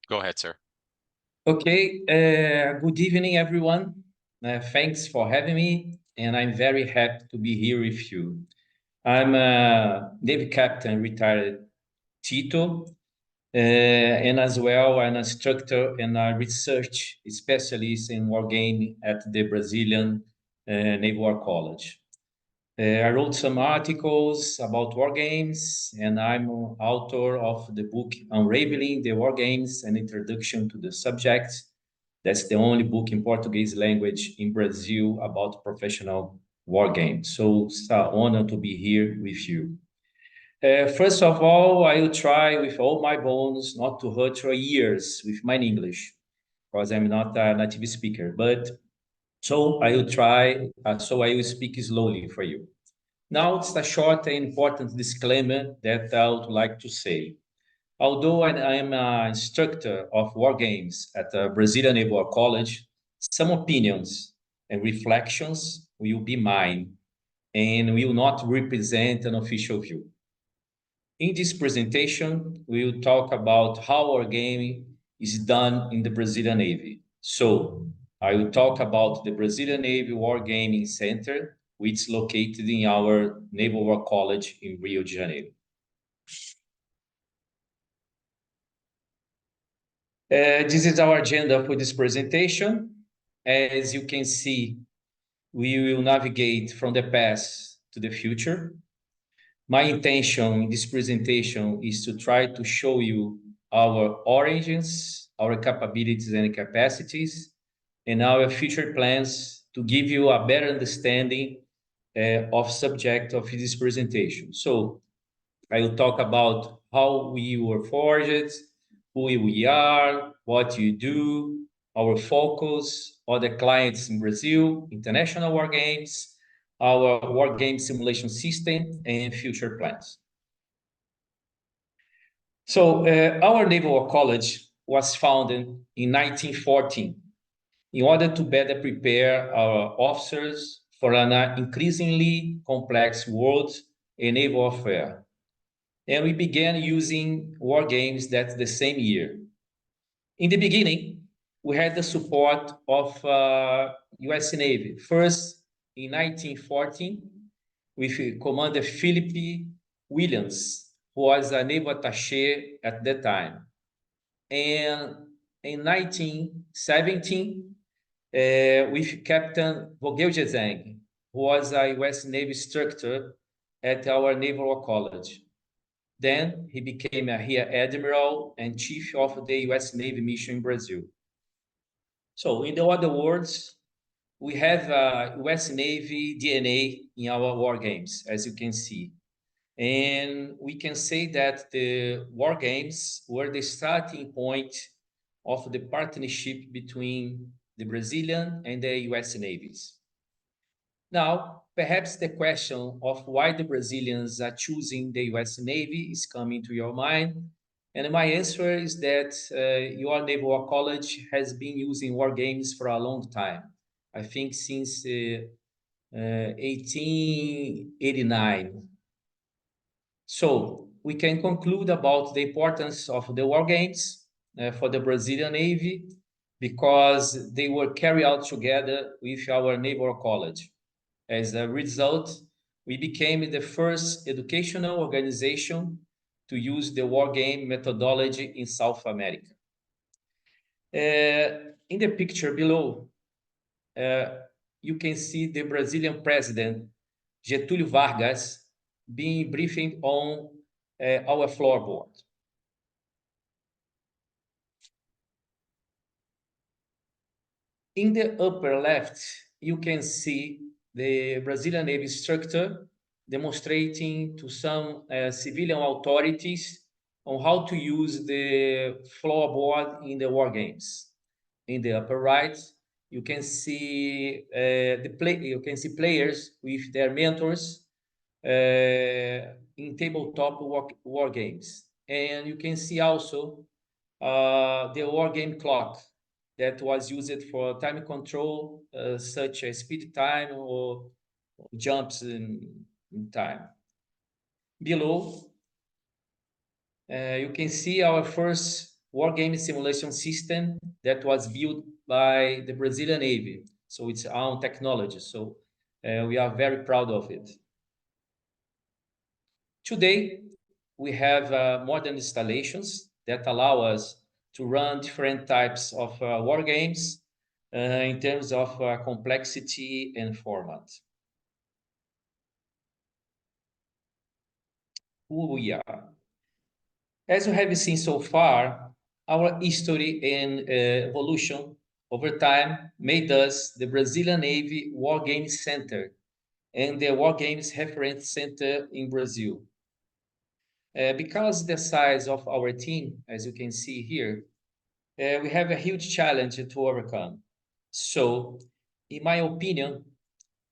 Go ahead, sir. Okay, good evening, everyone. Thanks for having me, and I'm very happy to be here with you. I'm Navy Captain retired Tito, and as well, an instructor and a research specialist in wargaming at the Brazilian Naval College. I wrote some articles about war games, and I'm author of the book Unraveling the Wargames, an introduction to the subject. That's the only book in Portuguese language in Brazil about professional war games. So it's an honor to be here with you. First of all, I will try with all my bones not to hurt your ears with my English, because I'm not a native speaker. But so I will try, so I will speak slowly for you. Now, it's a short and important disclaimer that I would like to say. Although I am an instructor of war games at the Brazilian Naval College, some opinions and reflections will be mine and will not represent an official view. In this presentation, we will talk about how wargaming is done in the Brazilian Navy. So, I will talk about the Brazilian Navy Wargaming Center, which is located in our Naval War College in Rio de Janeiro. This is our agenda for this presentation. As you can see, we will navigate from the past to the future. My intention in this presentation is to try to show you our origins, our capabilities and capacities, and our future plans to give you a better understanding of subject of this presentation. So I will talk about how we were forged, who we are, what you do, our focus, other clients in Brazil, international war games, our Wargaming Simulation System, and future plans. So our Naval College was founded in 1914 in order to better prepare our officers for an increasingly complex world in naval warfare. And we began using war games that the same year. In the beginning, we had the support of US Navy. First, in 1914, with Commander Philip Williams, who was a naval attaché at that time. And in 1917, with Captain Vogelgesang, who was a US Navy instructor at our Naval College. Then he became a Rear Admiral and Chief of the US Navy mission in Brazil. So in other words, we have US Navy DNA in our war games, as you can see. And we can say that the war games were the starting point of the partnership between the Brazilian and the US navies. Now, perhaps the question of why the Brazilians are choosing the US Navy is coming to your mind. And my answer is that your Naval War College has been using war games for a long time. I think since 1889. So we can conclude about the importance of the war games for the Brazilian Navy because they were carried out together with our Naval College. As a result, we became the first educational organization to use the war game methodology in South America. In the picture below, you can see the Brazilian president, Getúlio Vargas, being briefed on our floorboard. In the upper left, you can see the Brazilian Navy instructor demonstrating to some civilian authorities on how to use the floorboard in the war games. In the upper right, you can see players with their mentors in tabletop war games, and you can see also the war game clock that was used for time control, such as speed time or jumps in time. Below, you can see our first Wargaming Simulation System that was built by the Brazilian Navy. So it's our own technology. So we are very proud of it. Today, we have modern installations that allow us to run different types of war games in terms of complexity and format. Who we are. As you have seen so far, our history and evolution over time made us the Brazilian Navy War Games Center and the War Games Reference Center in Brazil. Because the size of our team, as you can see here, we have a huge challenge to overcome. So, in my opinion,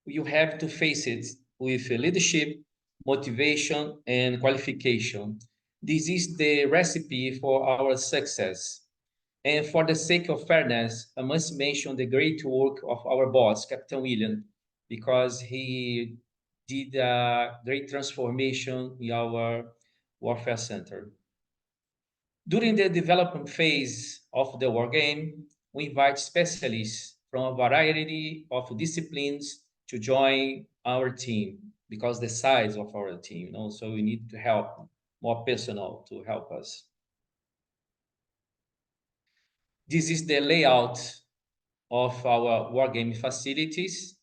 you have to face it with leadership, motivation, and qualification. This is the recipe for our success. And for the sake of fairness, I must mention the great work of our boss, Captain William, because he did a great transformation in our warfare center. During the development phase of the war game, we invite specialists from a variety of disciplines to join our team because the size of our team, so we need to help more personnel to help us. This is the layout of our wargaming facilities,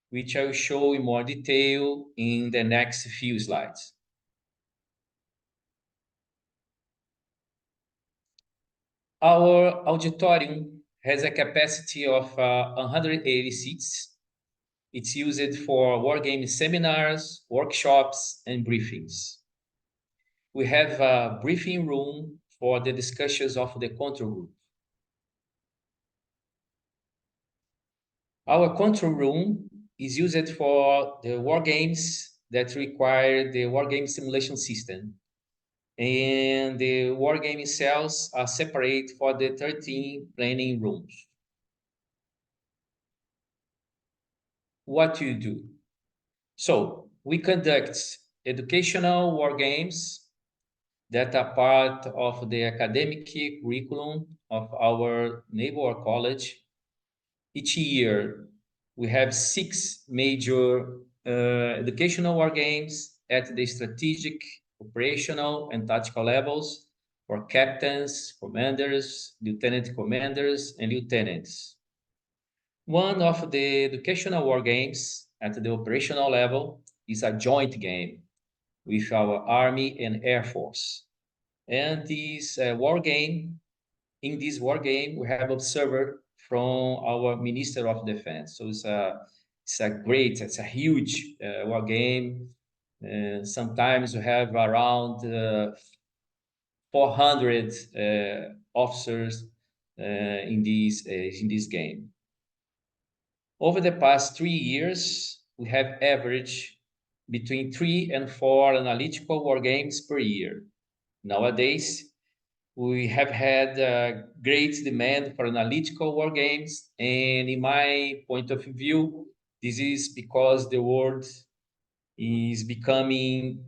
which I will show in more detail in the next few slides. Our auditorium has a capacity of 180 seats. It's used for wargame seminars, workshops, and briefings. We have a briefing room for the discussions of the control group. Our control room is used for the war games that require the Wargaming Simulation System. And the wargaming cells are separate for the 13 planning rooms. What do you do? So we conduct educational war games that are part of the academic curriculum of our naval college. Each year, we have 6 major educational war games at the strategic, operational, and tactical levels for captains, commanders, lieutenant commanders, and lieutenants. One of the educational war games at the operational level is a joint game with our Army and Air Force. And this war game, in this war game, we have observer from our Minister of Defense. So it's a huge war game. Sometimes we have around 400 officers in this game. Over the past 3 years, we have averaged between 3 and 4 analytical war games per year. Nowadays, we have had great demand for analytical war games, and in my point of view, this is because the world is becoming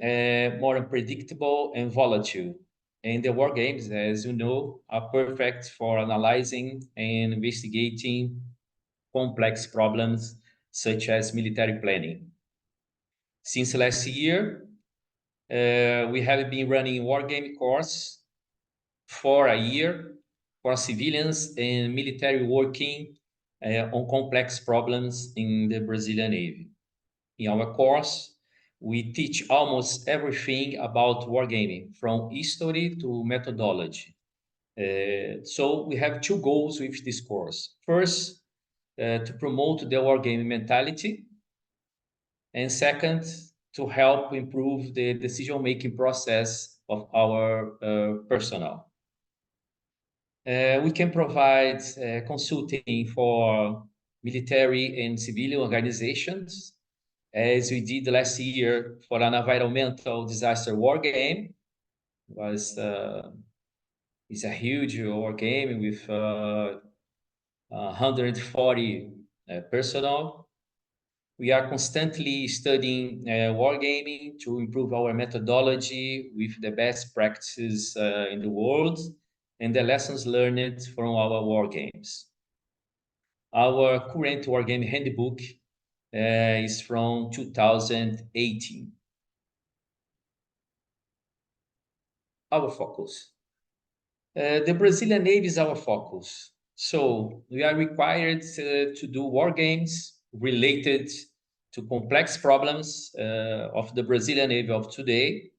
more unpredictable and volatile. And the war games, as you know, are perfect for analyzing and investigating complex problems such as military planning. Since last year, we have been running wargame course for a year for civilians and military working on complex problems in the Brazilian Navy. In our course, we teach almost everything about wargaming, from history to methodology. So we have 2 goals with this course. First, to promote the wargaming mentality, and second, to help improve the decision-making process of our personnel. We can provide consulting for military and civilian organizations, as we did last year for an environmental disaster war game. It's a huge war game with 140 personnel. We are constantly studying wargaming to improve our methodology with the best practices in the world. and the lessons learned from our war games. Our current wargame handbook is from 2018. Our focus. The Brazilian Navy is our focus. So we are required to do war games related to complex problems of the Brazilian Navy of today,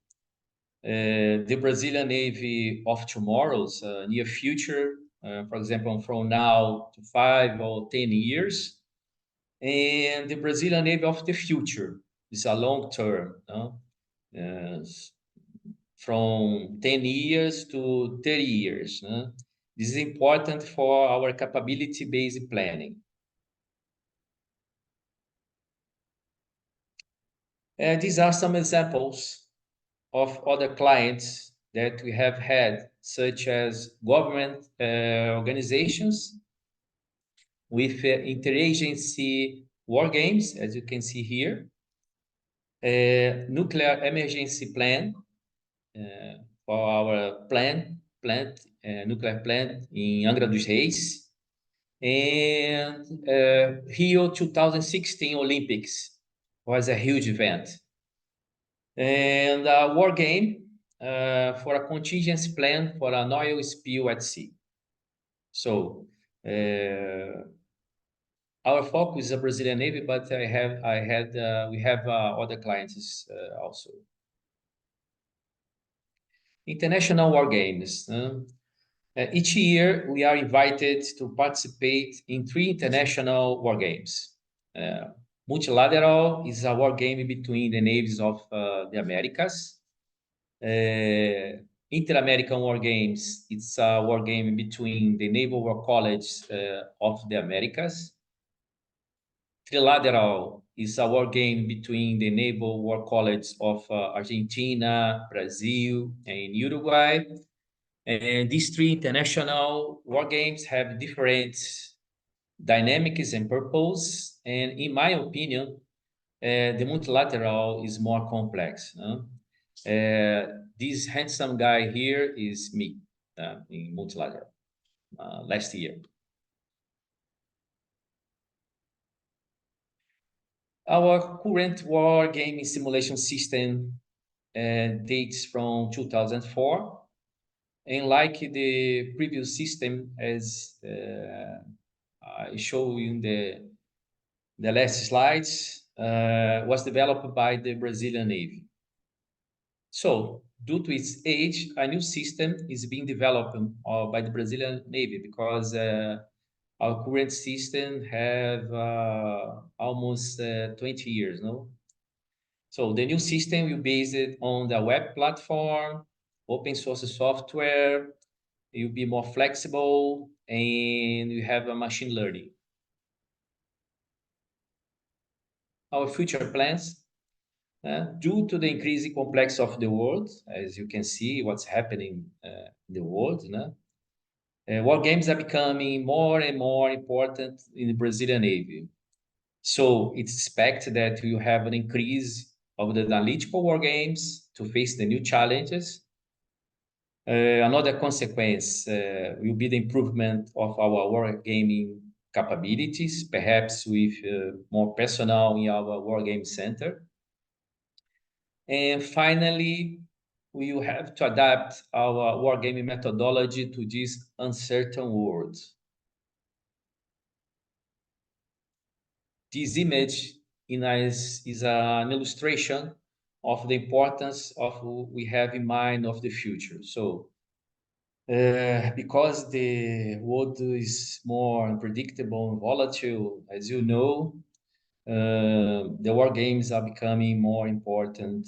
the Brazilian Navy of tomorrow's near future, for example, from now to 5 or 10 years, and the Brazilian Navy of the future is a long term, from 10 years to 30 years. This is important for our capability-based planning. These are some examples of other clients that we have had, such as government organizations with interagency war games, as you can see here, nuclear emergency plan for our nuclear plant in Angra dos Reis, and Rio 2016 Olympics was a huge event, and a war game for a contingency plan for an oil spill at sea. So our focus is a Brazilian Navy, but we have other clients also. International war games. Each year, we are invited to participate in 3 international war games. Multilateral is a war game between the navies of the Americas. Inter-American War Games, it's a war game between the Naval War College of the Americas. Trilateral is a war game between the Naval War College of Argentina, Brazil, and Uruguay. And these 3 international war games have different dynamics and purpose. And in my opinion, the multilateral is more complex. This handsome guy here is me in multilateral last year. Our current Wargaming Simulation System dates from 2004. And like the previous system, as I show you in the last slides, was developed by the Brazilian Navy. So, due to its age, a new system is being developed by the Brazilian Navy because our current system have almost 20 years, no? So the new system will be based on the web platform, open source software. It will be more flexible, and we have a machine learning. Our future plans. Due to the increasing complexity of the world, as you can see what's happening in the world, war games are becoming more and more important in the Brazilian Navy. So it's expected that we will have an increase of the analytical war games to face the new challenges. Another consequence will be the improvement of our wargaming capabilities, perhaps with more personnel in our wargame center. And finally, we will have to adapt our wargaming methodology to this uncertain world. This image is an illustration of the importance of what we have in mind of the future. So, because the world is more unpredictable and volatile, as you know, the war games are becoming more important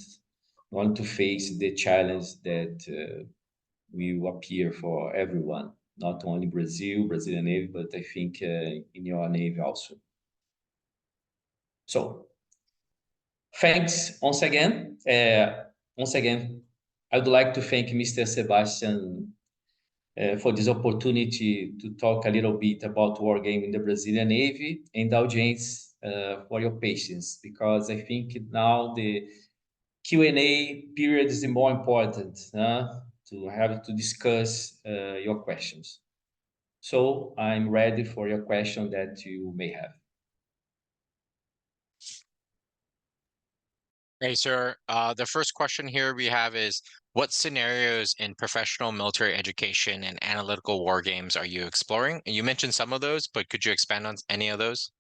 in order to face the challenge that will appear for everyone, not only Brazilian Navy, but I think in your Navy also. So, thanks once again. I would like to thank Mr. Sebastian for this opportunity to talk a little bit about wargame in the Brazilian Navy, and the audience for your patience, because I think now the Q&A period is more important. to discuss your questions. So I'm ready for your question that you may have. Hey, sir. The first question here we have is, what scenarios in professional military education and analytical war games are you exploring? And you mentioned some of those, but could you expand on any of those?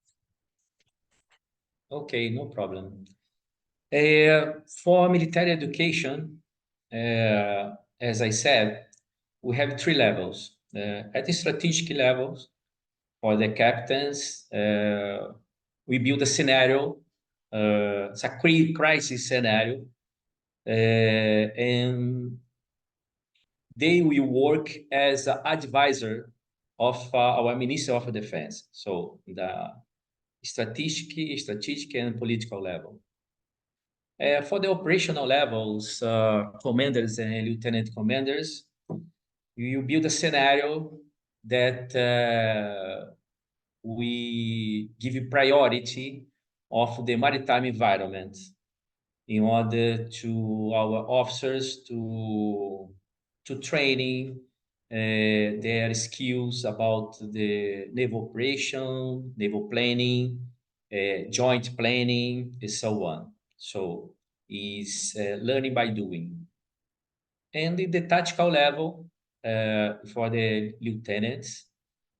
Okay, no problem. For military education, as I said, we have three levels. At the strategic levels, for the captains, we build a scenario. It's a crisis scenario, and they will work as an advisor of our Minister of Defense. So the strategic and political level. For the operational levels, commanders and lieutenant commanders, you build a scenario that we give you priority of the maritime environment in order to our officers to training their skills about the naval operation, naval planning, joint planning, and so on. So is learning by doing. And in the tactical level, for the lieutenants,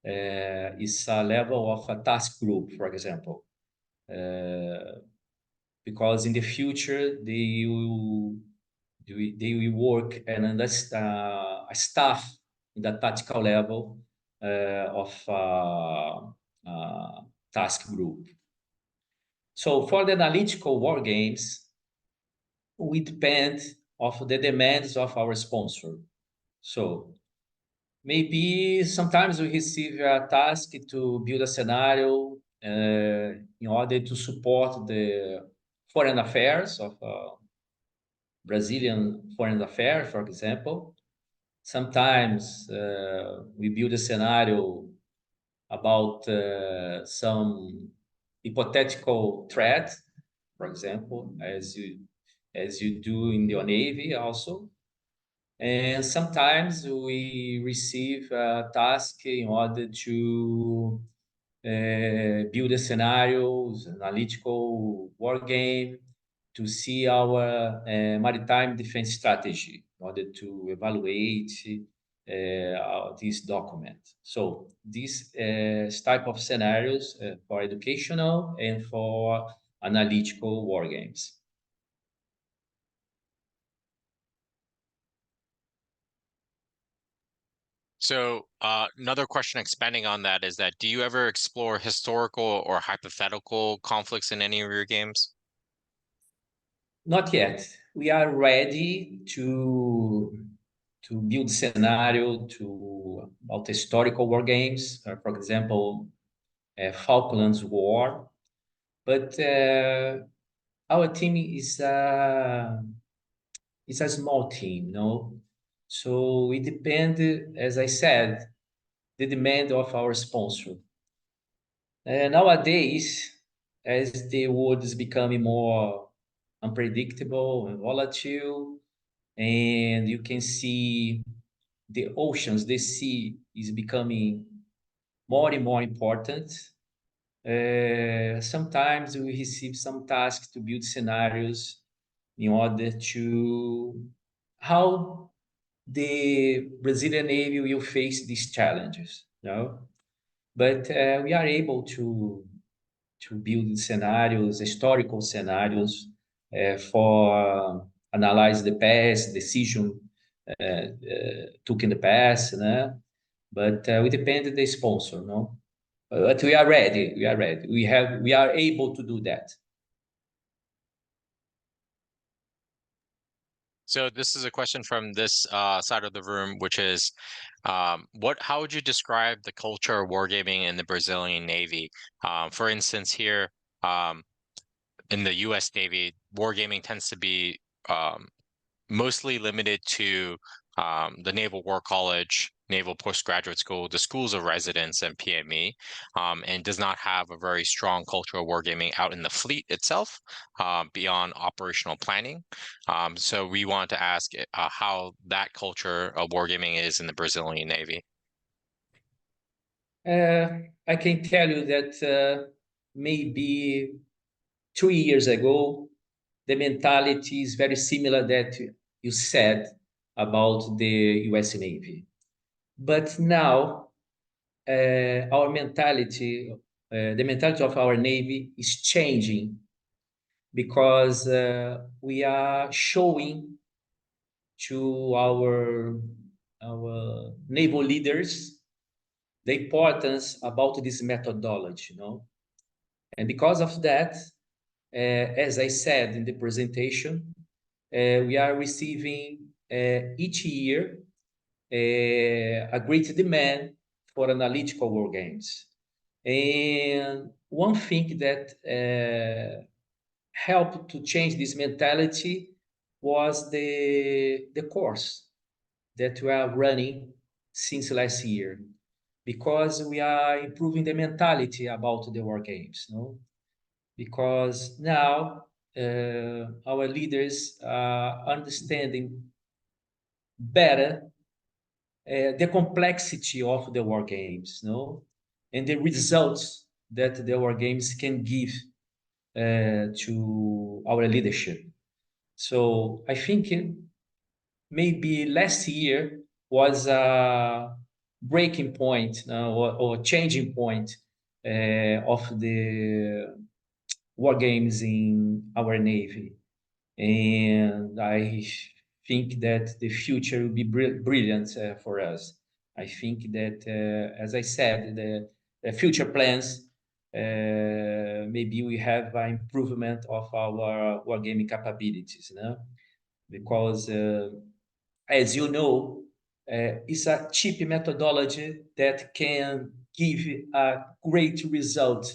is a level of a task group, for example, because in the future they will work and understand a staff in the tactical level of task group. So for the analytical war games, we depend of the demands of our sponsor. So maybe sometimes we receive a task to build a scenario in order to support the foreign affairs of Brazilian foreign affairs, for example. Sometimes we build a scenario about some hypothetical threat, for example, as you do in your navy also. And sometimes we receive a task in order to build a scenarios, analytical war game, to see our maritime defense strategy in order to evaluate this document. So these type of scenarios for educational and for analytical war games. So another question expanding on that is that, do you ever explore historical or hypothetical conflicts in any of your games? Not yet. We are ready to build scenario to about historical war games, for example, Falklands War. But our team is a small team, no. So it depends, as I said, the demand of our sponsor. Nowadays, as the world is becoming more unpredictable and volatile, and you can see the oceans, the sea is becoming more and more important. Sometimes we receive some tasks to build scenarios in order to how the Brazilian Navy will face these challenges. No, but we are able to build scenarios, historical scenarios for analyze the past, decision took in the past, né? But we depend on the sponsor, no? But we are ready. We are ready. We are able to do that. So this is a question from this side of the room, which is, how would you describe the culture of wargaming in the Brazilian Navy? For instance, here in the U.S. Navy, wargaming tends to be mostly limited to the Naval War College, Naval Postgraduate School, the schools of residence, and PME, and does not have a very strong culture of wargaming out in the fleet itself, beyond operational planning. So we want to ask how that culture of wargaming is in the Brazilian Navy. I can tell you that maybe 2 years ago, the mentality is very similar that you said about the US Navy. But now, our mentality, the mentality of our Navy is changing because we are showing to our naval leaders the importance about this methodology, you know. And because of that, as I said in the presentation, we are receiving each year a great demand for analytical war games. And one thing that helped to change this mentality was the course that we are running since last year, because we are improving the mentality about the war games, no? Because now our leaders are understanding better the complexity of the war games, no, and the results that the war games can give to our leadership. So I think maybe last year was a breaking point, or changing point of the war games in our navy, and I think that the future will be brilliant for us. I think that, as I said, the future plans, maybe we have an improvement of our wargaming capabilities, you know? Because, as you know, it's a cheap methodology that can give a great result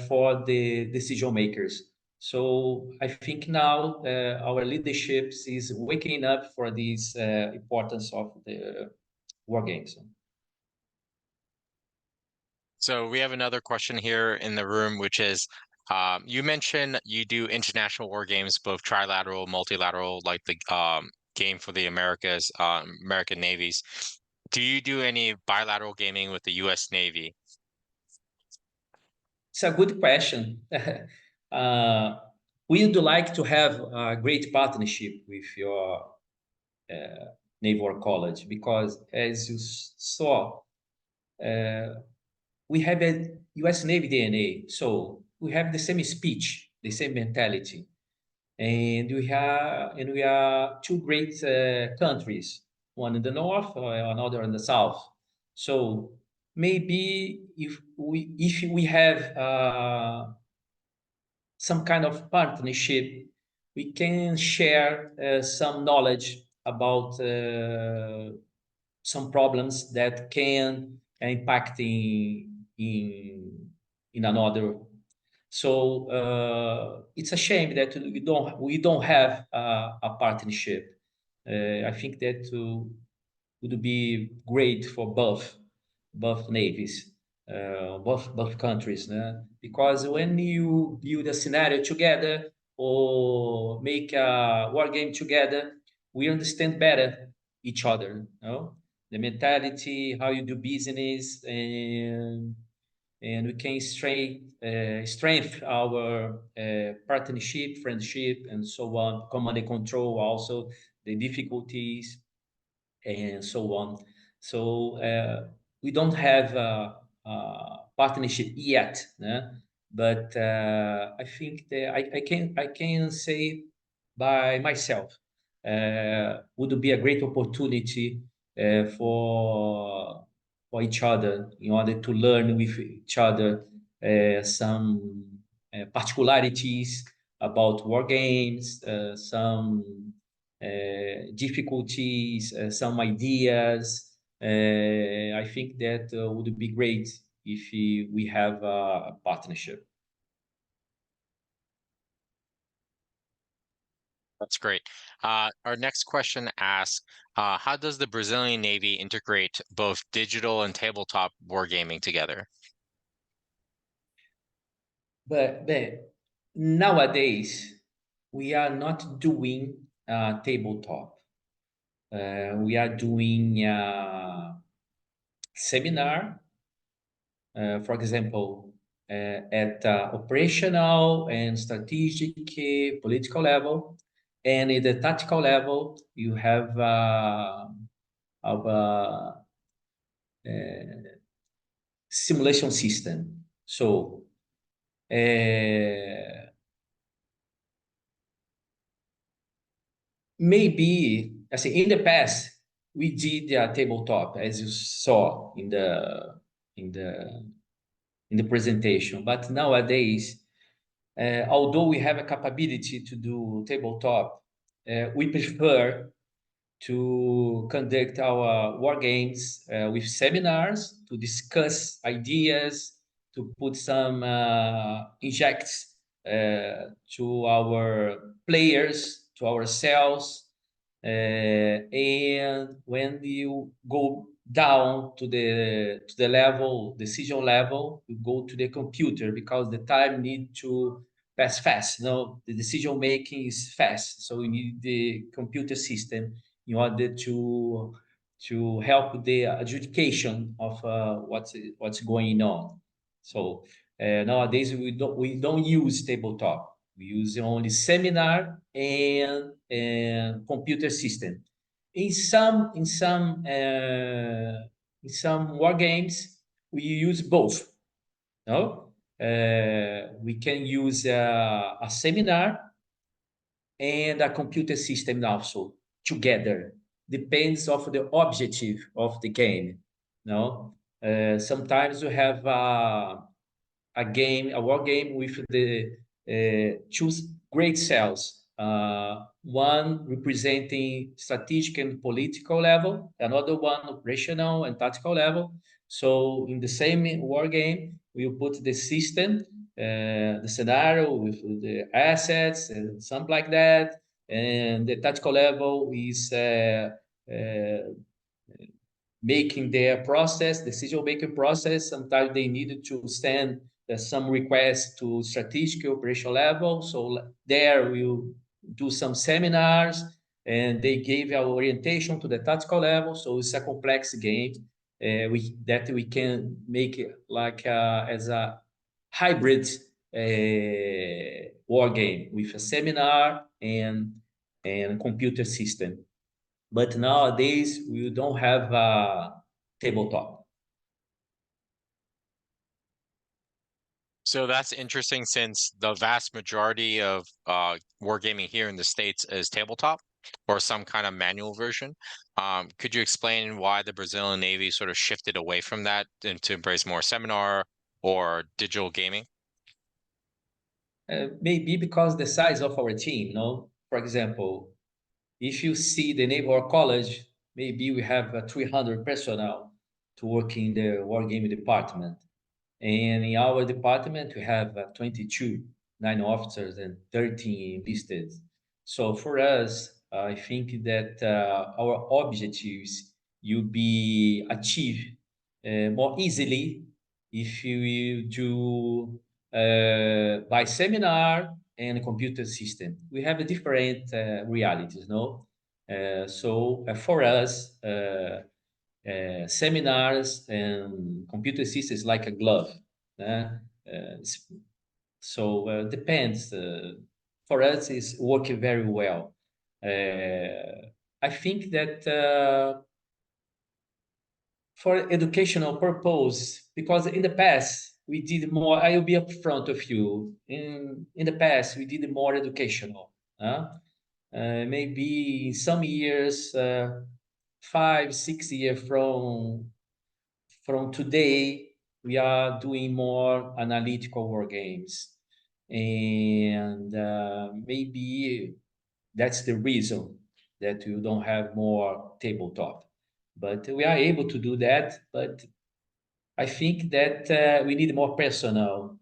for the decision makers. So I think now our leadership is waking up for this importance of the war games. So we have another question here in the room, which is, you mentioned you do international war games, both trilateral, multilateral, like the game for the Americas, American navies. Do you do any bilateral gaming with the U.S. Navy? It's a good question. uh, we would like to have a great partnership with your naval college, because as you saw, we have a US Navy DNA. So we have the same speech, the same mentality. And we are two great countries, one in the north, another in the south. So maybe if we have some kind of partnership, we can share some knowledge about some problems that can impact in another. So it's a shame that we don't have a partnership. I think that would be great for both navies, both countries, né? Because when you build a scenario together or make a war game together, we understand better each other, no? The mentality, how you do business, and we can strengthen our partnership, friendship, and so on. Command and control also the difficulties and so on. So we don't have a partnership yet, né? But I think that I can say by myself would be a great opportunity for each other in order to learn with each other some particularities about war games, some difficulties, some ideas. I think that would be great if we have a partnership. That's great. Our next question asks, how does the Brazilian Navy integrate both digital and tabletop wargaming together? But nowadays, we are not doing tabletop. We are doing seminar, for example, at operational and strategic political level. And at the tactical level, you have our simulation system. So maybe I say in the past we did tabletop, as you saw in the presentation. But nowadays, although we have a capability to do tabletop, we prefer to conduct our war games with seminars to discuss ideas, to put some injects to our players, to ourselves. And when you go down to the level, decision level, you go to the computer because the time need to pass fast. No, the decision making is fast, so we need the computer system in order to help the adjudication of what's going on. So nowadays we don't use tabletop. We use only seminar and computer system. In some war games we use both. No, we can use a seminar and a computer system also together. Depends of the objective of the game. No, sometimes you have a war game with the two great cells. One representing strategic and political level, another one operational and tactical level. So in the same war game, we put the system, the scenario with the assets and something like that. And the tactical level is making their process, decision-making process. Sometimes they needed to send some requests to strategic operational level. So there we'll do some seminars and they gave our orientation to the tactical level. So it's a complex game that we can make it like as a hybrid war game with a seminar and computer system. But nowadays we don't have a tabletop. So that's interesting since the vast majority of wargaming here in the States is tabletop or some kind of manual version. Could you explain why the Brazilian Navy sort of shifted away from that and to embrace more seminar or digital gaming? Maybe because the size of our team, no? For example, if you see the Naval College, maybe we have 300 personnel to work in the wargaming department. And in our department, we have 22, 9 officers and 13 enlisted. So for us, I think that our objectives will be achieved more easily if you do by seminar and computer system. We have a different realities, no? So for us, seminars and computer systems like a glove. So depends. For us, it's working very well. I think that for educational purpose, because in the past we did more. I will be upfront with you. In the past, we did more educational. Maybe some years, 5, 6 years from today, we are doing more analytical war games, and maybe that's the reason that you don't have more tabletop. But we are able to do that. But I think that we need more personnel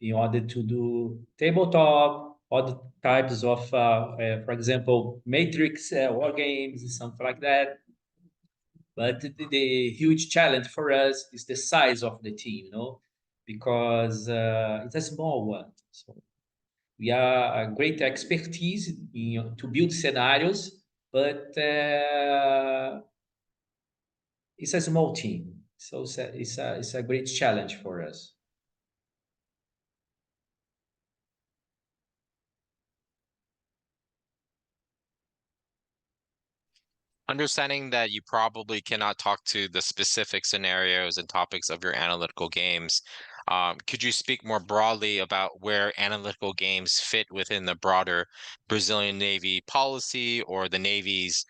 in order to do tabletop other types of, for example, matrix war games, something like that. But the huge challenge for us is the size of the team, because it's a small one. So we are a great expertise to build scenarios, but it's a small team. So it's a great challenge for us. Understanding that you probably cannot talk to the specific scenarios and topics of your analytical games, could you speak more broadly about where analytical games fit within the broader Brazilian Navy policy or the Navy's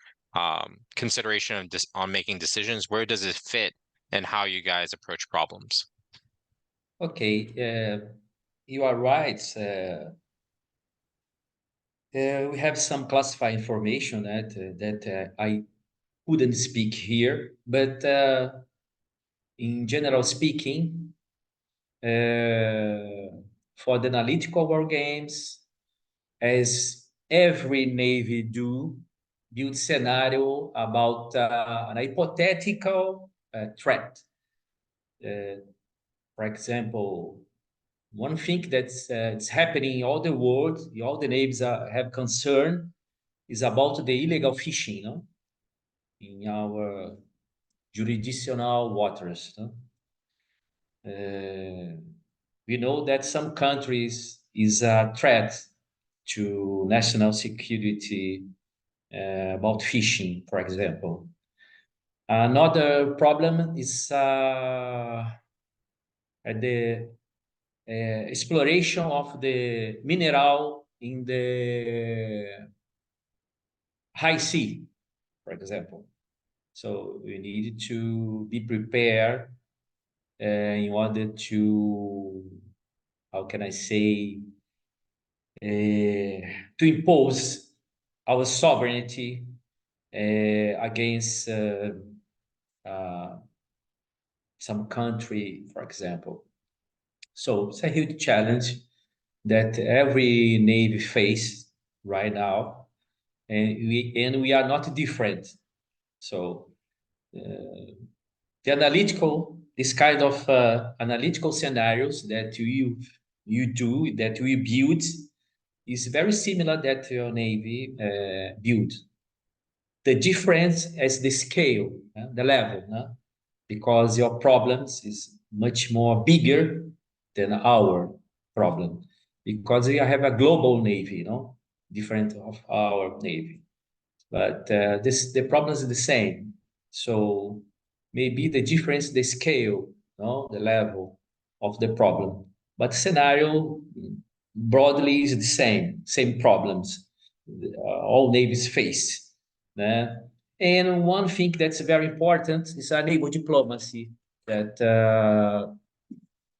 consideration of on making decisions? Where does it fit and how you guys approach problems? Okay, you are right. We have some classified information that I couldn't speak here, but in general speaking, for the analytical war games, as every navy do, build scenario about an hypothetical threat. For example, one thing that's it's happening in all the world, all the navies have concern is about the illegal fishing, in our jurisdictional waters. We know that some countries is a threat to national security about fishing, for example. Another problem is the exploration of the mineral in the high sea, for example. So we need to be prepared in order to, how can I say, to impose our sovereignty against uh, some country, for example. So it's a huge challenge that every navy face right now, and we are not different. So the analytical, this kind of analytical scenarios that you do, that we build, is very similar that your navy build. The difference is the scale, the level, because your problems is much more bigger than our problem, because we have a global navy, different of our navy. But the problem is the same. So maybe the difference, the scale, the level of the problem. But scenario broadly is the same problems all navies face. Né? And one thing that's very important is a naval diplomacy that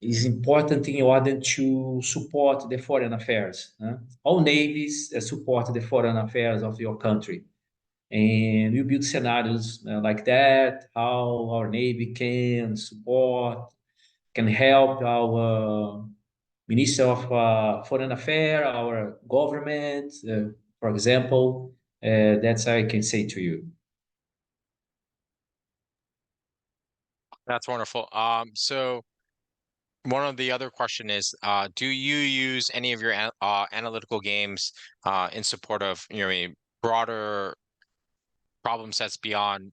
is important in order to support the foreign affairs. All navies support the foreign affairs of your country. And we build scenarios like that, how our Navy can support, can help our Minister of Foreign Affairs, our government, for example. That's how I can say to you. That's wonderful. So one of the other question is, do you use any of your analytical games in support of broader problem sets beyond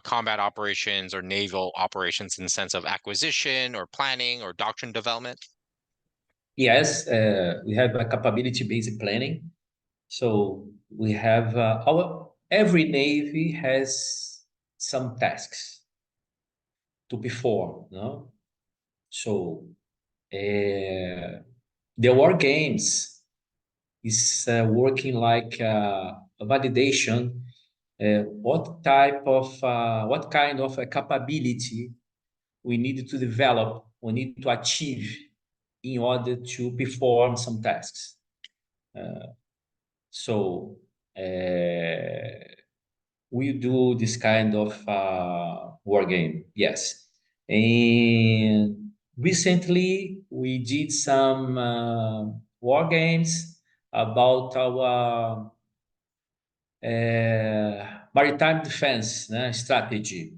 combat operations or naval operations in the sense of acquisition or planning or doctrine development? Yes, we have a capability-based planning. So we have every Navy has some tasks to perform, no? So the war games is working like a validation. What kind of a capability we need to develop, we need to achieve in order to perform some tasks. So we do this kind of war game, yes. And recently we did some war games, about our maritime defense strategy.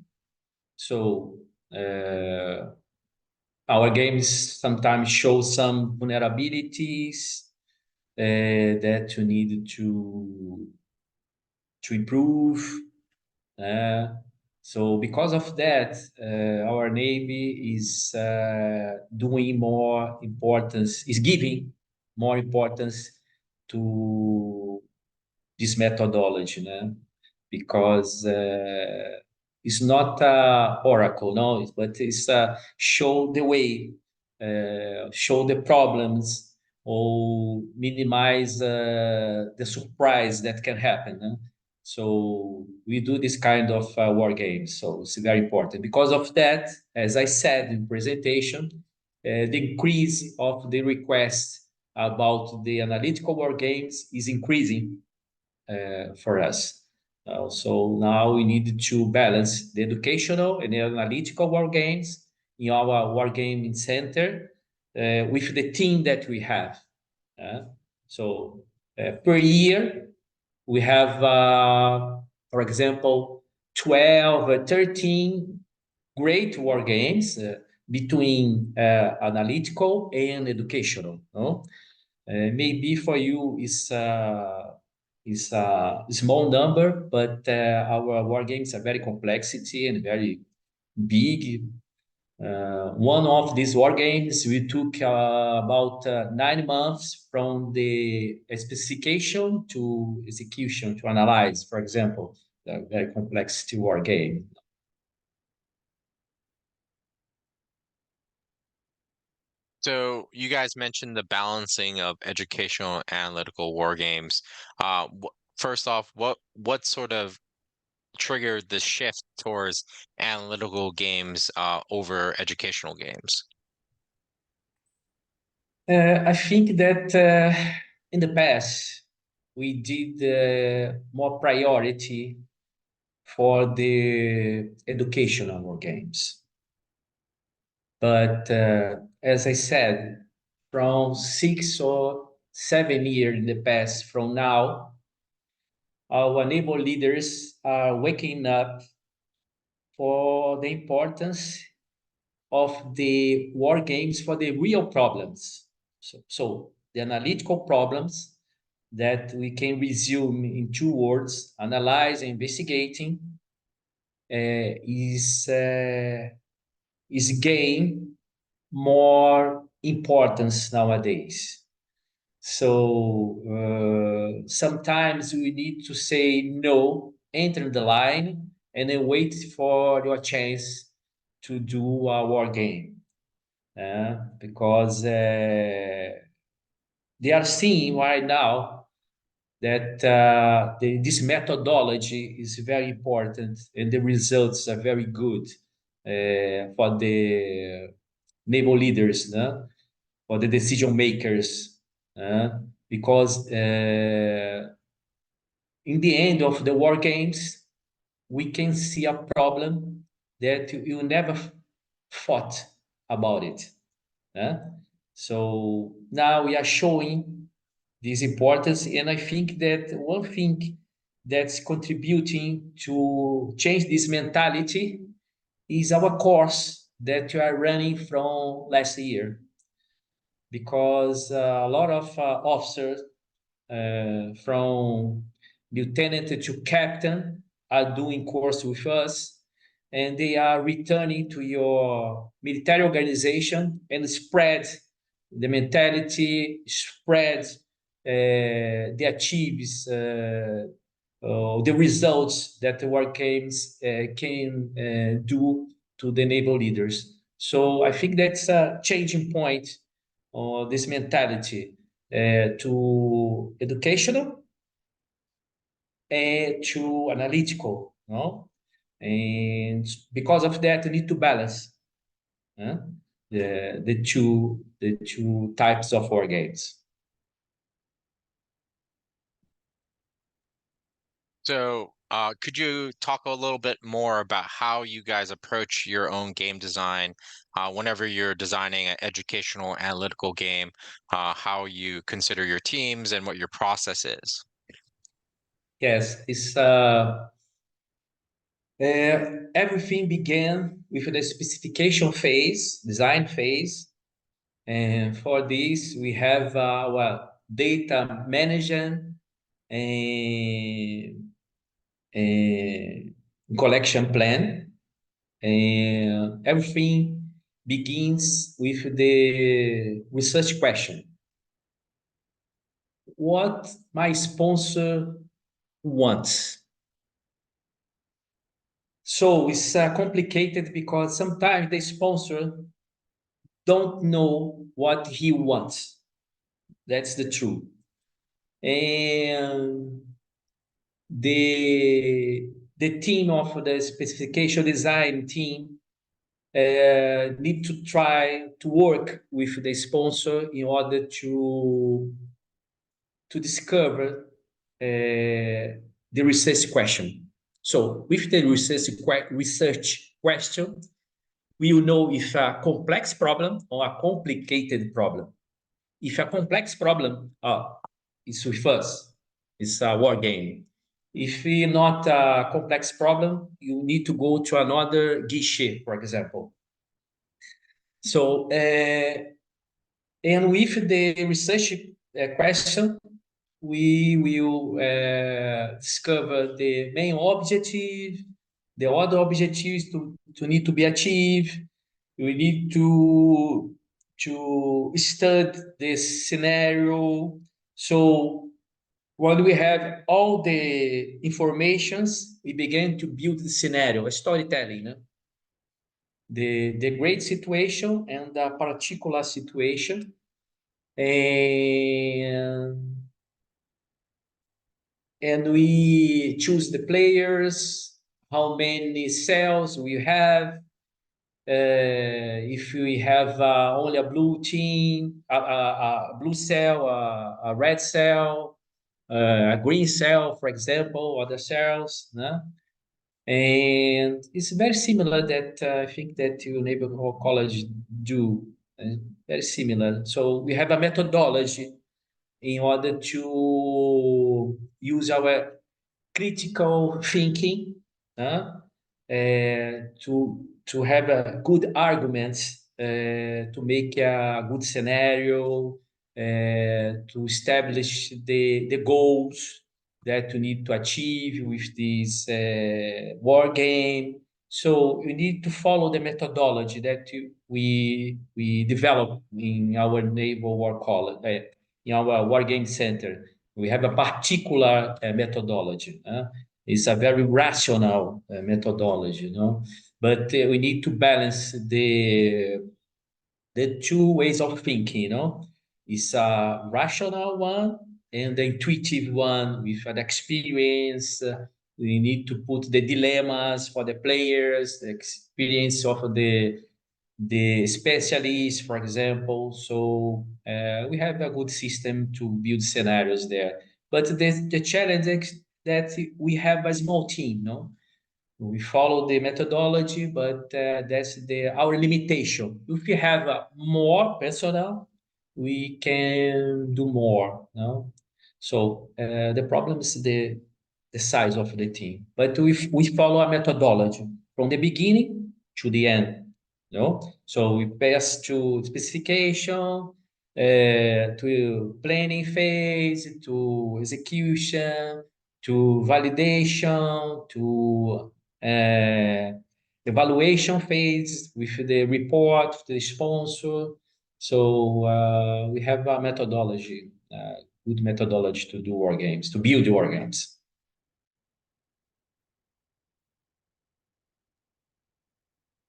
So our games sometimes show some vulnerabilities that you need to improve. So because of that, our Navy is doing more importance, is giving more importance to this methodology, because it's not oracle, no, but it's show the way, show the problems, or minimize the surprise that can happen. So we do this kind of war games. So it's very important. Because of that, as I said in presentation, the increase of the request about the analytical war games is increasing for us. So now we need to balance the educational and the analytical war games in our wargaming center with the team that we have. So per year, we have, for example, 12 or 13 great war games between analytical and educational. No? Maybe for you is a small number, but our war games are very complexity and very big. One of these war games, we took about 9 months from the specification to execution to analyze, for example, a very complexity war game. So you guys mentioned the balancing of educational and analytical war games. First off, what sort of triggered the shift towards analytical games over educational games? I think that in the past, we did more priority for the educational war games. But as I said, from 6 or 7 years in the past from now, our naval leaders are waking up for the importance of the war games for the real problems. So the analytical problems that we can resume in 2 words, analyze and investigating, is gain more importance nowadays. So sometimes we need to say no, enter the line, and then wait for your chance to do a war game. Because they are seeing right now that this methodology is very important and the results are very good for the naval leaders, for the decision makers, because in the end of the war games, we can see a problem that you never thought about it. So now we are showing this importance, and I think that one thing that's contributing to change this mentality is our course that you are running from last year, because a lot of officers from lieutenant to captain are doing course with us, and they are returning to your military organization and spread the mentality, spread the achieves, the results that the war games can do to the naval leaders. So I think that's a changing point on this mentality to educational and to analytical, no? And because of that, you need to balance the two types of war games. So Could you talk a little bit more about how you guys approach your own game design whenever you're designing an educational analytical game, how you consider your teams and what your process is? Yes, it's everything began with the specification phase, design phase, and for this we have data management and, and collection plan, and everything begins with the research question: what my sponsor wants. So it's complicated because sometimes the sponsor don't know what he wants. That's the truth. And the team of the specification design team need to try to work with the sponsor in order to discover the research question. So with the research question, we will know if a complex problem or a complicated problem. If a complex problem, it's with us. It's a war game. If it's not a complex problem, you need to go to another guichet, for example. So, and with the research question, we will discover the main objective, the other objectives to need to be achieved. We need to study this scenario. So when we have all the informations, we begin to build the scenario, a storytelling. The great situation and the particular situation. And we choose the players, how many cells we have, if we have only a blue team, a blue cell, a red cell, a green cell, for example, other cells. No? And it's very similar that I think that your neighborhood college do. Very similar. So we have a methodology in order to use our critical thinking to have a good arguments to make a good scenario, to establish the goals that you need to achieve with this war game. So you need to follow the methodology that we develop in our naval war college, in our war game center. We have a particular methodology. It's a very rational methodology, But we need to balance the two ways of thinking, It's a rational one and the intuitive one with an experience. We need to put the dilemmas for the players, the experience of the specialists, for example. So we have a good system to build scenarios there. But the challenge is that we have a small team, We follow the methodology, but that's our limitation. If we have more personnel, we can do more, So the problem is the size of the team. But we follow a methodology from the beginning to the end. So we pass to specification, to planning phase, to execution, to validation, to evaluation phase with the report, the sponsor. So we have a methodology, good methodology to do war games, to build war games.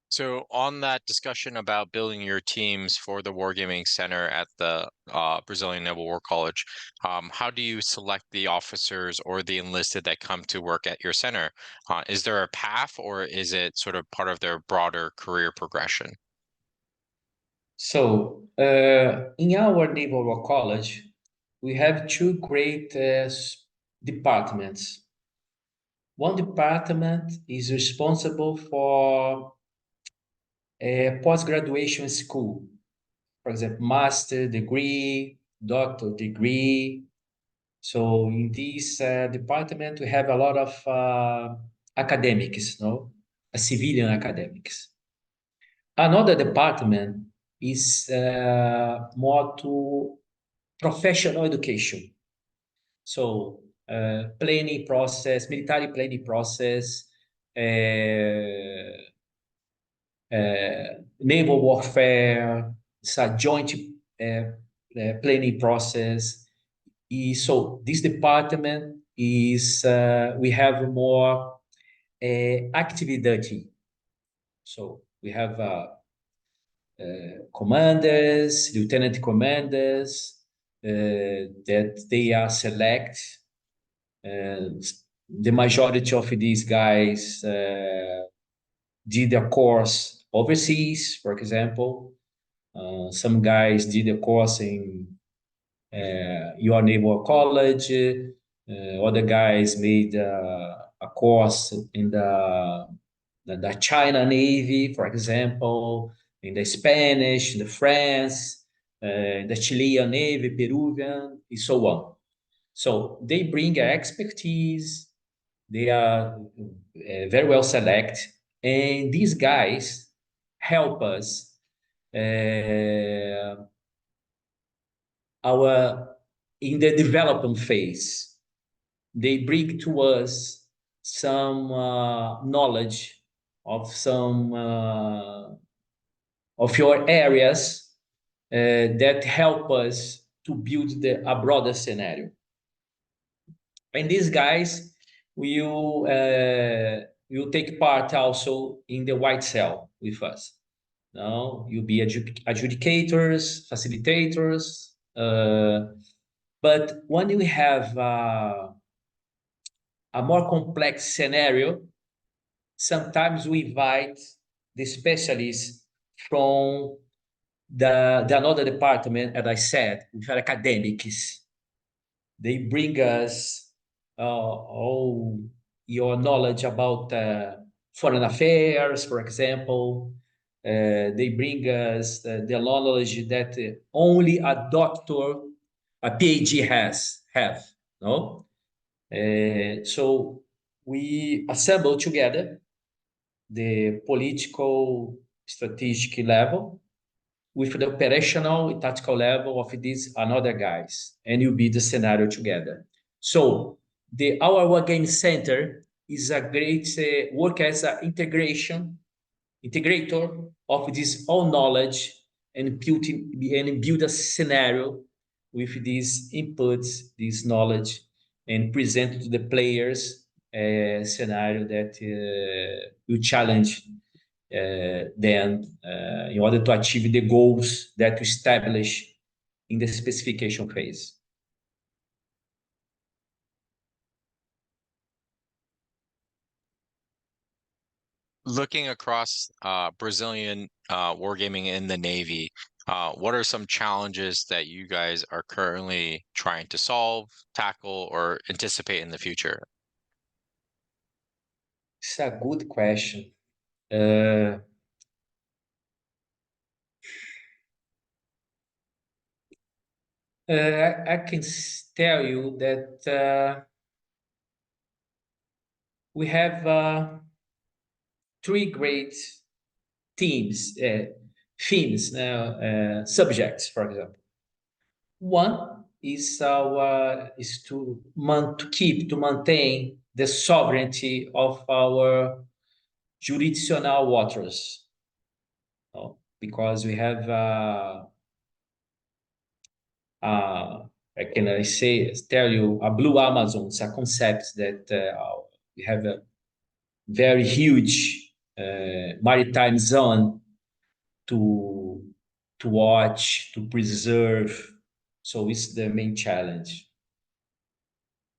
So on that discussion about building your teams for the Wargaming Center at the Brazilian Naval War College, how do you select the officers or the enlisted that come to work at your center? Is there a path or is it sort of part of their broader career progression? So in our Naval War College, we have two great departments. One department is responsible for a post-graduation school, for example, master degree, doctor degree. So in this department, we have a lot of academics, no, civilian academics. Another department is more to professional education. So planning process, military planning process, naval warfare, it's a joint planning process. So this department is, we have more activity. So we have commanders, lieutenant commanders, that they are select. The majority of these guys did a course overseas, for example. Some guys did a course in your naval college. Other guys made a course in the China Navy, for example, in the Spanish, in the France, the Chilean Navy, Peruvian, and so on. So they bring expertise. They are very well select, and these guys help us our in the development phase. They bring to us some knowledge of some of your areas that help us to build a broader scenario. And these guys will take part also in the white cell with us. No, you'll be adjudicators, facilitators. But when you have a more complex scenario, sometimes we invite the specialists from the another department, as I said, which are academics. They bring us all your knowledge about foreign affairs, for example. They bring us the knowledge that only a doctor, a PhD have. No, so we assemble together the political strategic level with the operational and tactical level of these another guys, and you build the scenario together. So our Wargaming Center is a great work as an integrator of this all knowledge and build a scenario with these inputs, this knowledge, and present to the players a scenario that will challenge them in order to achieve the goals that we establish in the specification phase. Looking across Brazilian wargaming in the Navy, what are some challenges that you guys are currently trying to solve, tackle, or anticipate in the future? It's a good question. Uh, I can tell you that we have three great themes, subjects, for example. One is to maintain the sovereignty of our jurisdictional waters, because we have tell you a blue Amazon. It's a concept that we have a very huge maritime zone to watch, to preserve. So it's the main challenge.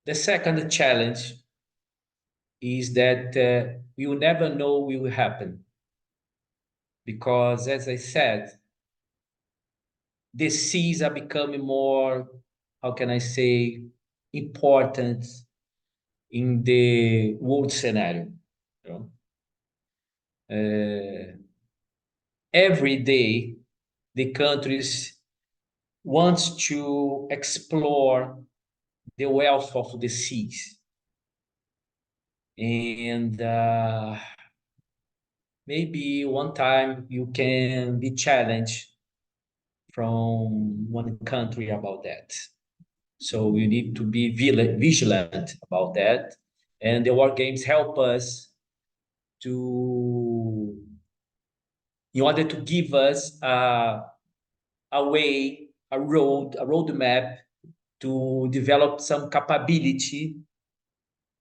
The second challenge is that we will never know what will happen, because, as I said, the seas are becoming more, how can I say, important in the world scenario. You know? Every day, the countries want to explore the wealth of the seas. And maybe one time you can be challenged from one country about that. So you need to be vigilant about that. And the war games help us to, in order to give us a way, a roadmap to develop some capability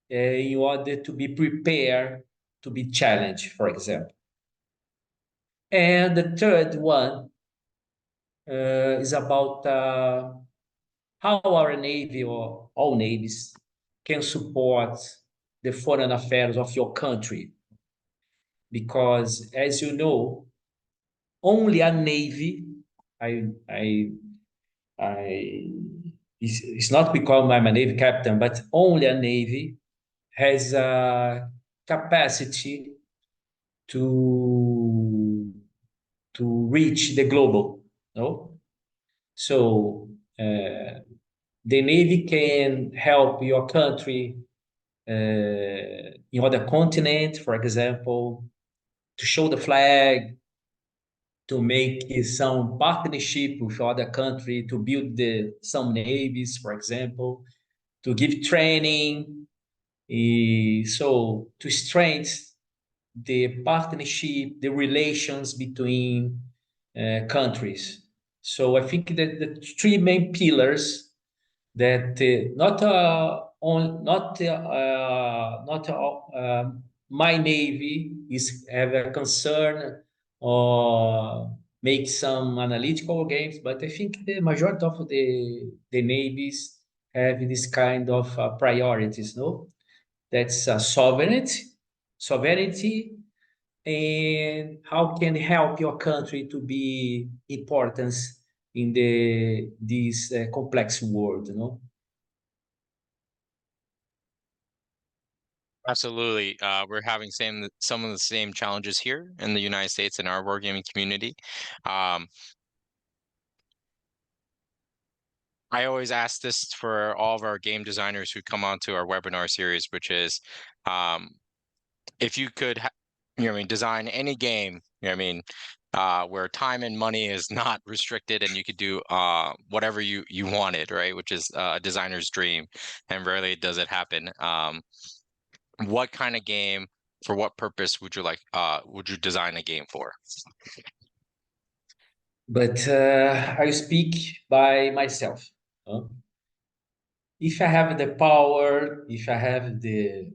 in order to be prepared to be challenged, for example. And the third one is about how our Navy or all navies can support the foreign affairs of your country. Because as you know, only a Navy, I it's not because I'm a Navy captain, but only a Navy has a capacity to reach the global, no? So the Navy can help your country in other continent, for example, to show the flag, to make some partnership with other country, to build some navies, for example, to give training, so to strengthen the partnership, the relations between countries. So I think that the three main pillars that my navy is have a concern or make some analytical games, but I think the majority of the navies have this kind of priorities. No, that's sovereignty, and how can help your country to be important in this complex world, you know? Absolutely. We're having some of the same challenges here in the United States in our wargaming community. Um, I always ask this for all of our game designers who come onto our webinar series, which is, um, if you could, I mean, design any game, I mean, where time and money is not restricted, and you could do whatever you wanted, right? Which is a designer's dream, and rarely does it happen. What kind of game, for what purpose would you design a game for? But I speak by myself. Huh? If I have the power, if I have the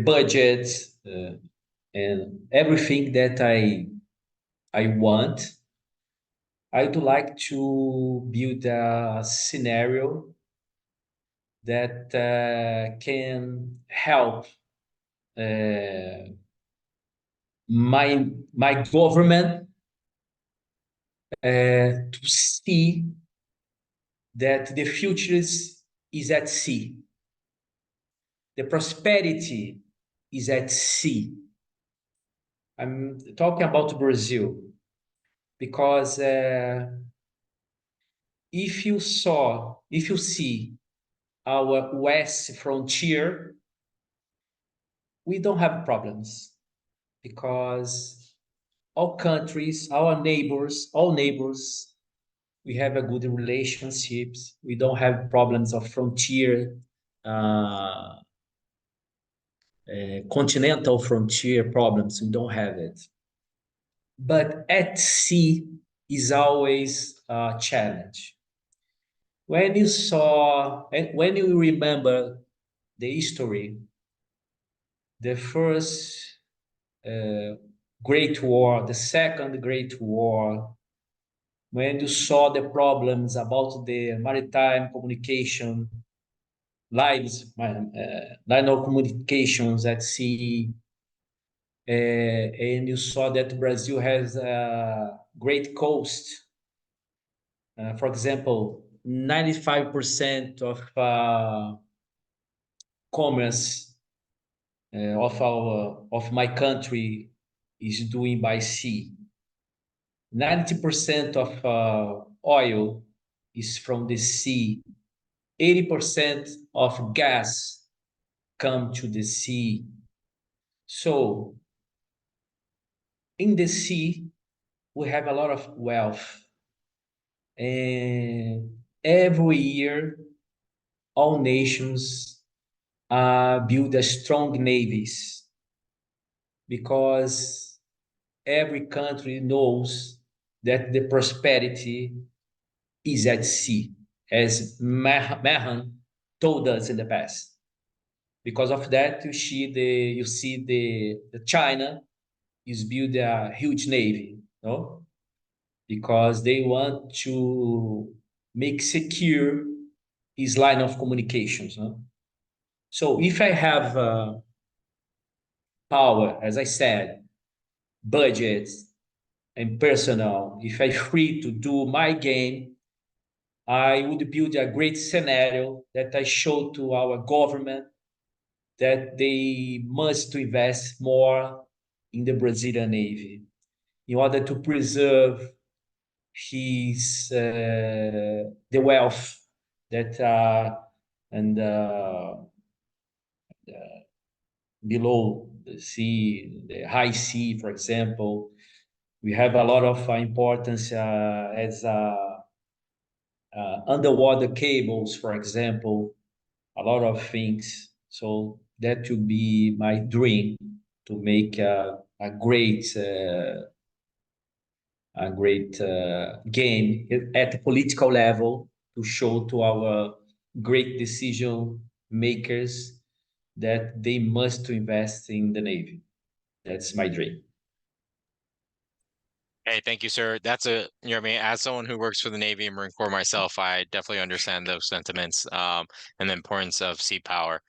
budget and everything that I want, I'd like to build a scenario that can help my government to see that the future is at sea. The prosperity is at sea. I'm talking about Brazil because if you see our west frontier, we don't have problems because all countries, all neighbors, we have a good relationships. We don't have problems of frontier, uh, continental frontier problems. We don't have it. But at sea is always a challenge. When when you remember the history, the first Great War, the second Great War, when you saw the problems about the maritime communication, line of communications at sea, and you saw that Brazil has a great coast. For example, 95% of commerce of my country is doing by sea. 90% of oil is from the sea. 80% of gas come to the sea. So in the sea, we have a lot of wealth. And every year, all nations build a strong navies because every country knows that the prosperity is at sea, as Mahan told us in the past. Because of that, you see the China is build a huge navy, no? Because they want to make secure his line of communications. No? So if I have power, as I said, budgets and personnel, if I free to do my game, I would build a great scenario that I show to our government that they must invest more in the Brazilian Navy in order to preserve the wealth that and below the sea, the high sea, for example, we have a lot of importance as underwater cables, for example, a lot of things. So that would be my dream to make a great game at the political level to show to our great decision makers that they must invest in the Navy. That's my dream. Hey, thank you, sir. That's a, you know what I mean, as someone who works for the Navy and Marine Corps myself, I definitely understand those sentiments, and the importance of sea power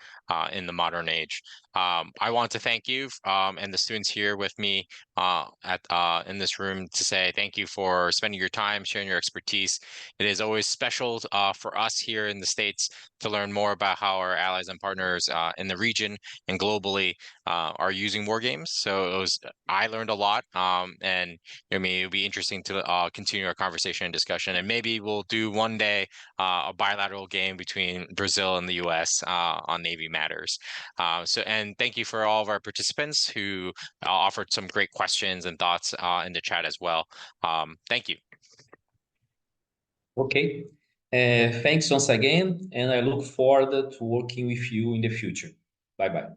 in the modern age. I want to thank you and the students here with me in this room to say thank you for spending your time, sharing your expertise. It is always special for us here in the States to learn more about how our allies and partners in the region and globally are using war games. So I learned a lot, and I mean, it'll be interesting to continue our conversation and discussion, and maybe we'll do one day a bilateral game between Brazil and the U.S. On Navy matters. And thank you for all of our participants who offered some great questions and thoughts in the chat as well. Thank you. Okay. Thanks once again, and I look forward to working with you in the future. Bye-bye.